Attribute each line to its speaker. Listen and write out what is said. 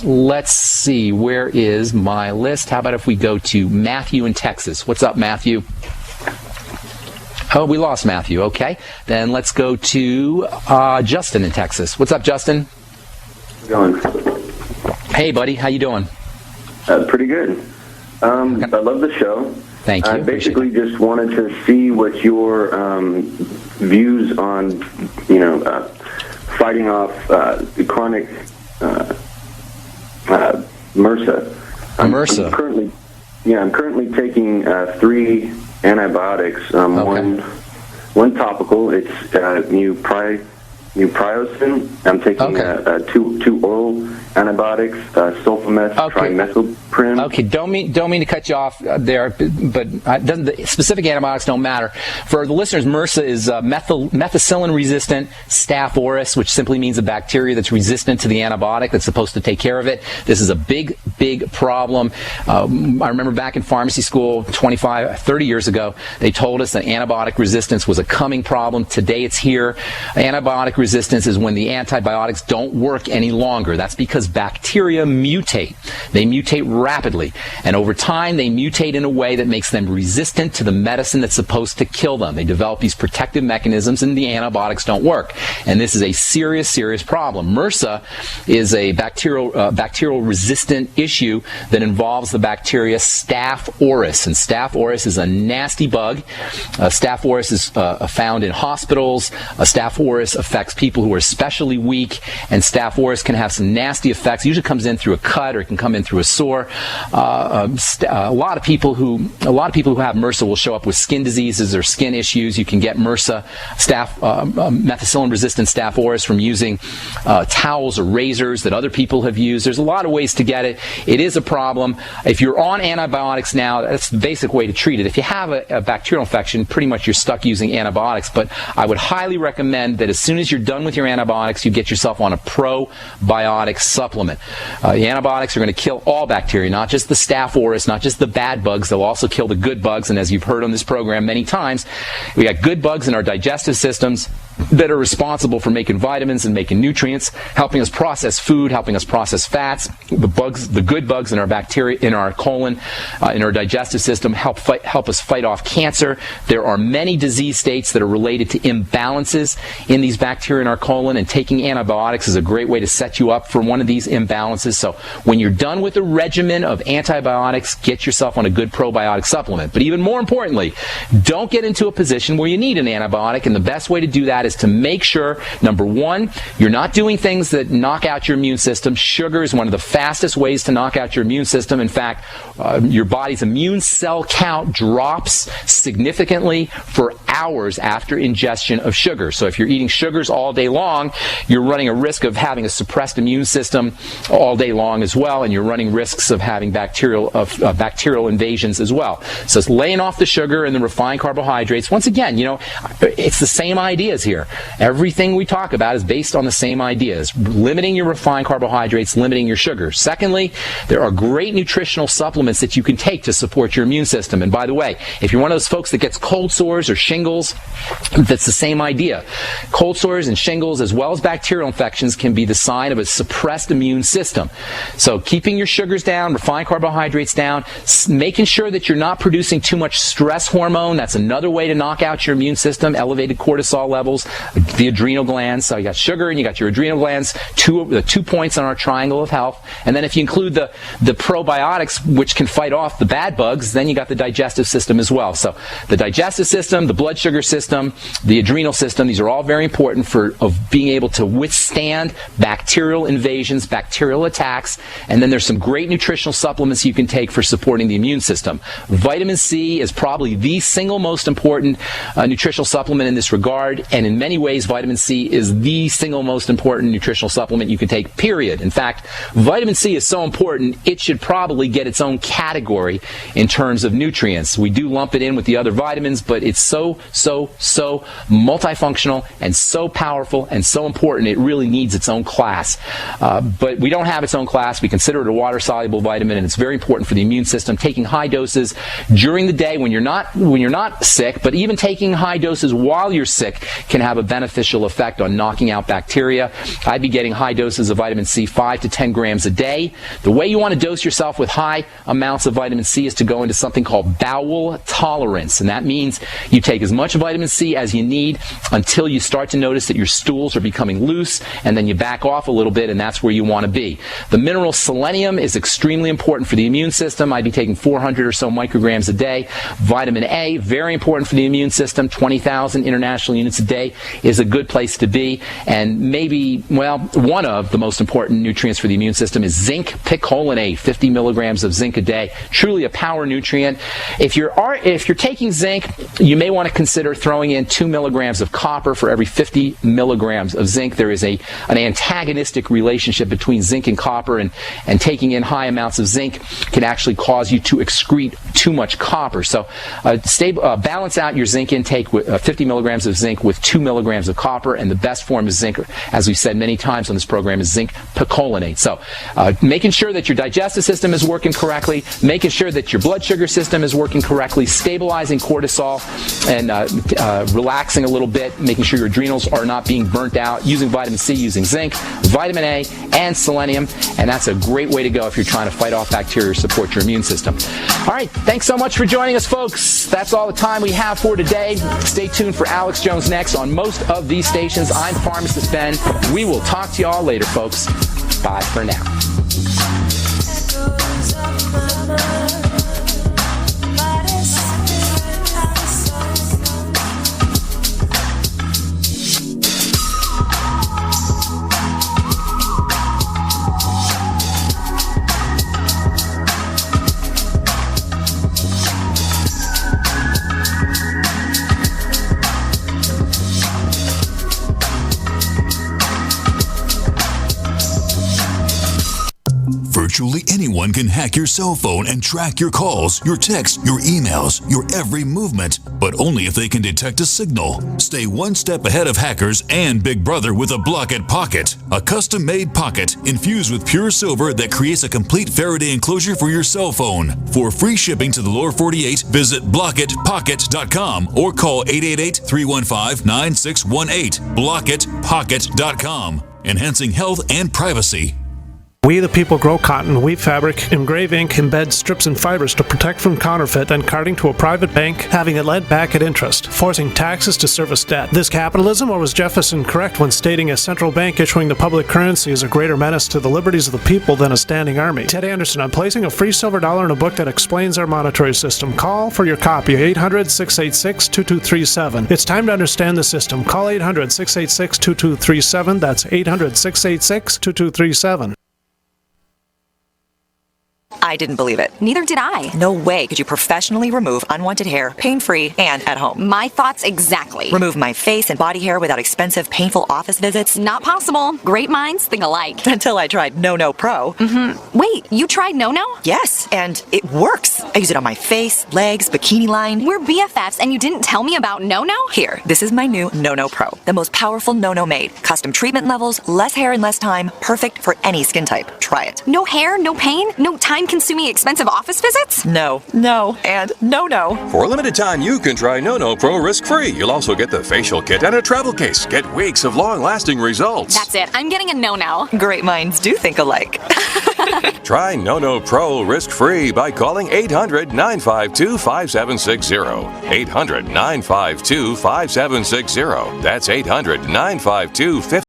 Speaker 1: Let's see, where is my list? How about if we go to Matthew in Texas? What's up, Matthew? Oh, we lost Matthew. Okay. Then let's go to Justin in Texas. What's up, Justin?
Speaker 2: How's it going?
Speaker 1: Hey, buddy. How you doing?
Speaker 2: Pretty good. I love the show.
Speaker 1: Thank you.
Speaker 2: I basically just wanted to see what your views on, fighting off chronic MRSA.
Speaker 1: MRSA.
Speaker 2: I'm currently taking 3 antibiotics. One topical. It's Mupriocin. I'm taking 2 oral antibiotics, sulfameth, trimethoprim.
Speaker 1: Okay, don't mean to cut you off there, but the specific antibiotics don't matter. For the listeners, MRSA is methicillin-resistant Staph aureus, which simply means a bacteria that's resistant to the antibiotic that's supposed to take care of it. This is a big, big problem. I remember back in pharmacy school 30 years ago, they told us that antibiotic resistance was a coming problem. Today it's here. Antibiotic resistance is when the antibiotics don't work any longer. That's because bacteria mutate. They mutate rapidly, and over time they mutate in a way that makes them resistant to the medicine that's supposed to kill them. They develop these protective mechanisms and the antibiotics don't work. And this is a serious, serious problem. MRSA is a bacterial resistant issue that involves the bacteria Staph aureus. And Staph aureus is a nasty bug. Staph aureus is found in hospitals. Staph aureus affects people who are especially weak, and Staph aureus can have some nasty effects. It usually comes in through a cut or it can come in through a sore. A lot of people who have MRSA will show up with skin diseases or skin issues. You can get MRSA, methicillin-resistant Staph aureus, from using towels or razors that other people have used. There's a lot of ways to get it. It is a problem. If you're on antibiotics now, that's the basic way to treat it. If you have a bacterial infection, pretty much you're stuck using antibiotics. But I would highly recommend that as soon as you're done with your antibiotics, you get yourself on a probiotic supplement. The antibiotics are going to kill all bacteria, not just the Staph aureus, not just the bad bugs. They'll also kill the good bugs. And as you've heard on this program many times, we got good bugs in our digestive systems that are responsible for making vitamins and making nutrients, helping us process food, helping us process fats. The good bugs in our bacteria, in our colon, in our digestive system, help us fight off cancer. There are many disease states that are related to imbalances in these bacteria in our colon, and taking antibiotics is a great way to set you up for one of these imbalances. So when you're done with a regimen of antibiotics, get yourself on a good probiotic supplement. But even more importantly, don't get into a position where you need an antibiotic, and the best way to do that is to make sure, number one, you're not doing things that knock out your immune system. Sugar is one of the fastest ways to knock out your immune system. In fact, your body's immune cell count drops significantly for hours after ingestion of sugar. So if you're eating sugars all day long, you're running a risk of having a suppressed immune system all day long as well, and you're running risks of having bacterial invasions as well. So it's laying off the sugar and the refined carbohydrates. Once again, it's the same ideas here. Everything we talk about is based on the same ideas. Limiting your refined carbohydrates, limiting your sugar. Secondly, there are great nutritional supplements that you can take to support your immune system. And by the way, if you're one of those folks that gets cold sores or shingles, that's the same idea. Cold sores and shingles, as well as bacterial infections, can be the sign of a suppressed immune system. So keeping your sugars down, refined carbohydrates down, making sure that you're not producing too much stress hormone. That's another way to knock out your immune system. Elevated cortisol levels, the adrenal glands. So you got sugar and you got your adrenal glands, the 2 points on our triangle of health. And then if you include the probiotics, which can fight off the bad bugs, then you got the digestive system as well. So the digestive system, the blood sugar system, the adrenal system, these are all very important of being able to withstand bacterial invasions, bacterial attacks. And then there's some great nutritional supplements you can take for supporting the immune system. Vitamin C is probably the single most important nutritional supplement in this regard, and in many ways vitamin C is the single most important nutritional supplement you can take, period. In fact, vitamin C is so important it should probably get its own category in terms of nutrients. We do lump it in with the other vitamins, but it's so multifunctional and so powerful and so important, it really needs its own class. But we don't have its own class. We consider it a water-soluble vitamin, and it's very important for the immune system. Taking high doses during the day when you're not sick, but even taking high doses while you're sick can have a beneficial effect on knocking out bacteria. I'd be getting high doses of vitamin C, 5 to 10 grams a day. The way you want to dose yourself with high amounts of vitamin C is to go into something called bowel tolerance. And that means you take as much vitamin C as you need until you start to notice that your stools are becoming loose, and then you back off a little bit, and that's where you want to be. The mineral selenium is extremely important for the immune system. I'd be taking 400 or so micrograms a day. Vitamin A, very important for the immune system. 20,000 international units a day is a good place to be. And maybe, well, one of the most important nutrients for the immune system is zinc picolinate, 50 milligrams of zinc a day. Truly a power nutrient. If you're taking zinc, you may want to consider throwing in 2 milligrams of copper for every 50 milligrams of zinc. There is an antagonistic relationship between zinc and copper, and taking in high amounts of zinc can actually cause you to excrete too much copper. So balance out your zinc intake with 50 milligrams of zinc with 2 milligrams of copper, and the best form of zinc, as we've said many times on this program, is zinc picolinate. So making sure that your digestive system is working correctly, making sure that your blood sugar system is working correctly, stabilizing cortisol, and relaxing a little bit, making sure your adrenals are not being burnt out, using vitamin C, using zinc, vitamin A, and selenium, and that's a great way to go if you're trying to fight off bacteria or support your immune system. All right, thanks so much for joining us, folks. That's all the time we have for today. Stay tuned for Alex Jones next on most of these stations. I'm Pharmacist Ben. We will talk to you all later, folks. Bye for now.
Speaker 3: Virtually anyone can hack your cell phone and track your calls, your texts, your emails, your every movement, but only if they can detect a signal. Stay one step ahead of hackers and Big Brother with a Block-It Pocket, a custom-made pocket infused with pure silver that creates a complete Faraday enclosure for your cell phone. For free shipping to the lower 48, visit blockitpocket.com or call 888-315-9618. blockitpocket.com, enhancing health and privacy.
Speaker 4: We the people grow cotton, weave fabric, engrave ink, embed strips and fibers to protect from counterfeit, then carting to a private bank, having it lent back at interest, forcing taxes to service debt. This capitalism, or was Jefferson correct when stating a central bank issuing the public currency is a greater menace to the liberties of the people than a standing army? Ted Anderson, I'm placing a free silver dollar in a book that explains our monetary system. Call for your copy, 800-686-2237. It's time to understand the system. Call 800-686-2237. That's 800-686-2237.
Speaker 5: I didn't believe it.
Speaker 6: Neither did I.
Speaker 5: No way could you professionally remove unwanted hair, pain-free, and at home.
Speaker 6: My thoughts exactly.
Speaker 5: Remove my face and body hair without expensive, painful office visits?
Speaker 6: Not possible. Great minds think alike.
Speaker 5: Until I tried No Pro.
Speaker 6: Wait, you tried No?
Speaker 5: Yes, and it works. I use it on my face, legs, bikini line.
Speaker 6: We're BFFs and you didn't tell me about No?
Speaker 5: Here, this is my new No Pro. The most powerful No made. Custom treatment levels, less hair in less time, perfect for any skin type. Try it.
Speaker 6: No hair, no pain, no time-consuming expensive office visits?
Speaker 5: No, and no.
Speaker 7: For a limited time, you can try No Pro risk-free. You'll also get the facial kit and a travel case. Get weeks of long-lasting results.
Speaker 6: That's it. I'm getting a No.
Speaker 5: Great minds do think alike.
Speaker 7: Try No Pro risk-free by calling 800-952-5760. 800-952-5760. That's 800-952-5760.